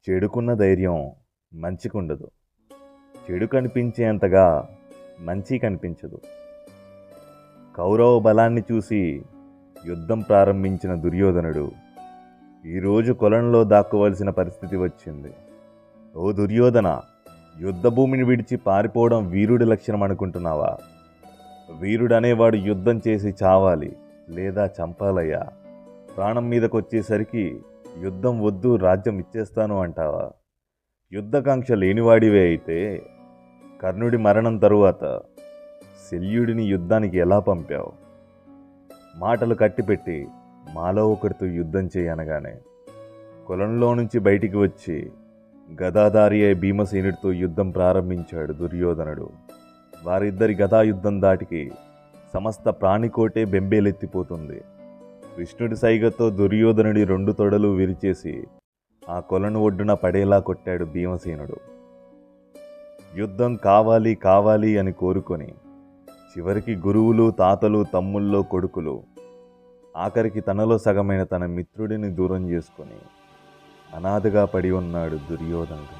చెడుకున్న ధైర్యం మంచికుండదు. చెడు కనిపించేంతగా మంచి కనిపించదు. కౌరవ బలాన్ని చూసి యుద్ధం ప్రారంభించిన దుర్యోధనుడు ఈరోజు కొలంలో దాక్కోవలసిన పరిస్థితి వచ్చింది. ఓ దుర్యోధన, యుద్ధభూమిని విడిచి పారిపోవడం వీరుడి లక్షణం అనుకుంటున్నావా? వీరుడనేవాడు యుద్ధం చేసి చావాలి లేదా చంపాలయ్యా. ప్రాణం మీదకొచ్చేసరికి యుద్ధం వద్దు, రాజ్యం ఇచ్చేస్తాను అంటావా? యుద్ధకాంక్ష లేనివాడివే అయితే కర్ణుడి మరణం తరువాత శల్యుడిని యుద్ధానికి ఎలా పంపావు? మాటలు కట్టిపెట్టి మాలో ఒకరితో యుద్ధం చేయనగానే కొలంలో నుంచి బయటికి వచ్చి గదాధారి అయి భీమసేనుడితో యుద్ధం ప్రారంభించాడు దుర్యోధనుడు. వారిద్దరి గదాయుద్ధం దాటికి సమస్త ప్రాణికోటే బెంబేలెత్తిపోతుంది. కృష్ణుడి సైగతో దుర్యోధనుడి 2 తొడలు విరిచేసి ఆ కొలను ఒడ్డున పడేలా కొట్టాడు భీమసేనుడు. యుద్ధం కావాలి కావాలి అని కోరుకొని చివరికి గురువులు, తాతలు, తమ్ముళ్ళు, కొడుకులు, ఆఖరికి తనలో సగమైన తన మిత్రుడిని దూరం చేసుకొని అనాథగా పడి ఉన్నాడు దుర్యోధనుడు.